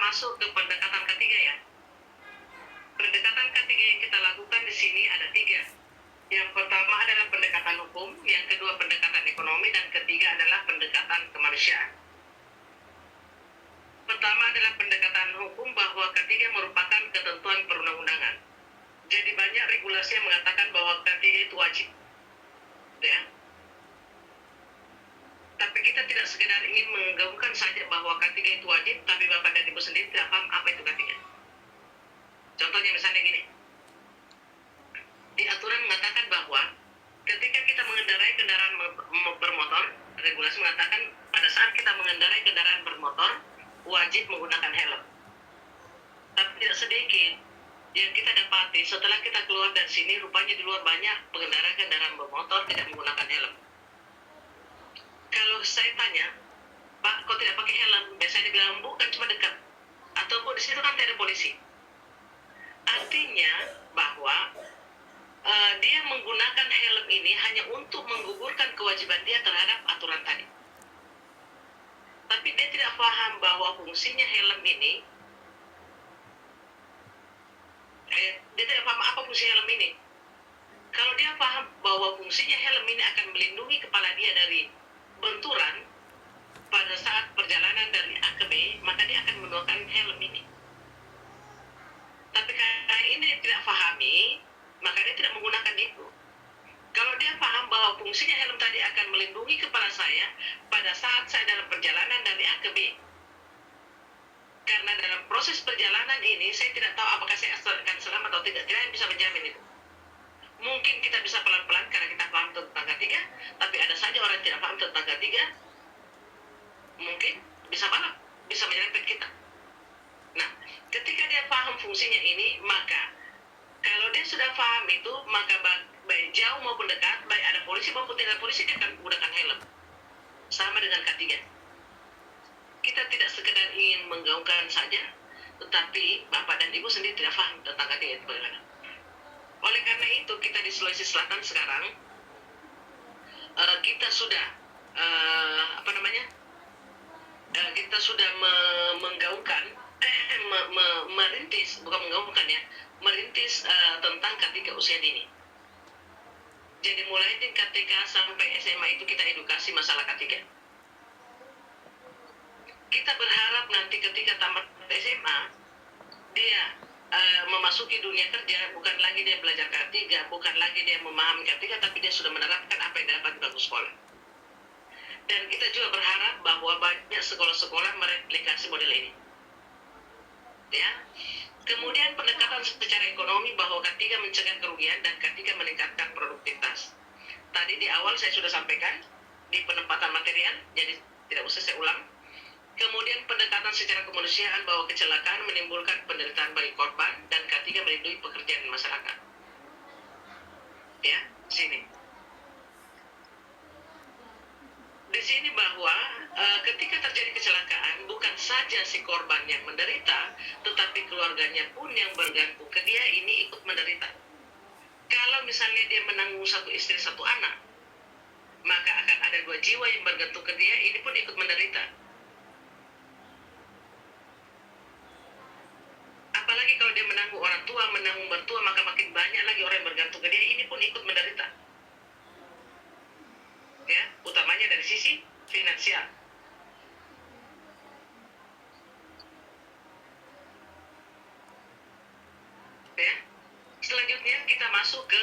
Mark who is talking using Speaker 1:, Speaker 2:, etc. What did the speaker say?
Speaker 1: masuk ke pendekatan ketiga ya. Pendekatan ketiga yang kita lakukan di sini ada tiga. Yang pertama adalah pendekatan hukum, yang kedua pendekatan ekonomi, dan ketiga adalah pendekatan kemanusiaan. Pertama adalah pendekatan hukum bahwa ketiga merupakan ketentuan perundang-undangan. Jadi banyak regulasi yang mengatakan bahwa ketiga itu wajib. Ya. Tapi kita tidak sekedar ingin menggaungkan saja bahwa ketiga itu wajib, tapi Bapak dan Ibu sendiri tidak paham apa itu ketiga. Contohnya misalnya gini. Di aturan mengatakan bahwa ketika kita mengendarai kendaraan bermotor, regulasi mengatakan pada saat kita mengendarai kendaraan bermotor, wajib menggunakan helm. Tapi tidak sedikit yang kita dapati setelah kita keluar dari sini, rupanya di luar banyak pengendara kendaraan bermotor tidak menggunakan helm. Kalau saya tanya, Pak, kok tidak pakai helm? Biasanya bilang, Bu, kan cuma dekat. Atau Bu, di situ kan tidak ada polisi. Artinya bahwa dia menggunakan helm ini hanya untuk menggugurkan kewajiban dia terhadap aturan tadi. Tapi dia tidak paham bahwa fungsinya helm ini, dia tidak paham apa fungsi helm ini. Kalau dia paham bahwa fungsinya helm ini akan melindungi kepala dia dari benturan pada saat perjalanan dari A ke B, maka dia akan menggunakan helm ini. Tapi karena ini dia tidak pahami, maka dia tidak menggunakan itu. Kalau dia paham bahwa fungsinya helm tadi akan melindungi kepala saya pada saat saya dalam perjalanan dari A ke B. Karena dalam proses perjalanan ini, saya tidak tahu apakah saya akan selamat atau tidak. Tidak yang bisa menjamin itu. Mungkin kita bisa pelan-pelan karena kita paham tentang ketiga, tapi ada saja orang yang tidak paham tentang ketiga, mungkin bisa balap, bisa menyerempet kita. Nah, ketika dia paham fungsinya ini, maka kalau dia sudah paham itu, maka baik jauh maupun dekat, baik ada polisi maupun tidak polisi, dia akan menggunakan helm. Sama dengan ketiga. Kita tidak sekedar ingin menggaungkan saja, tetapi Bapak dan Ibu sendiri tidak paham tentang ketiga itu bagaimana. Oleh karena itu, kita di Sulawesi Selatan sekarang, kita sudah, kita sudah menggaungkan, merintis, bukan menggaungkan ya, merintis tentang ketiga usia dini. Jadi mulai dari KTK sampai SMA itu kita edukasi masalah ketiga. Kita berharap nanti ketika tamat SMA, dia memasuki dunia kerja, bukan lagi dia belajar K3, bukan lagi dia memahami K3, tapi dia sudah menerapkan apa yang dapat di bangku sekolah. Dan kita juga berharap bahwa banyak sekolah-sekolah mereplikasi model ini. Ya. Kemudian pendekatan secara ekonomi bahwa K3 mencegah kerugian dan K3 meningkatkan produktivitas. Tadi di awal saya sudah sampaikan di penempatan material, jadi tidak usah saya ulang. Kemudian pendekatan secara kemanusiaan bahwa kecelakaan menimbulkan penderitaan bagi korban dan K3 melindungi pekerjaan masyarakat. Ya, sini. Di sini bahwa ketika terjadi kecelakaan, bukan saja si korban yang menderita, tetapi keluarganya pun yang bergantung ke dia ini ikut menderita. Kalau misalnya dia menanggung satu istri satu anak, maka akan ada 2 jiwa yang bergantung ke dia, ini pun ikut menderita. Apalagi kalau dia menanggung orang tua, menanggung mertua, maka makin banyak lagi orang yang bergantung ke dia, ini pun ikut menderita. Ya, utamanya dari sisi finansial. Ya. Selanjutnya kita masuk ke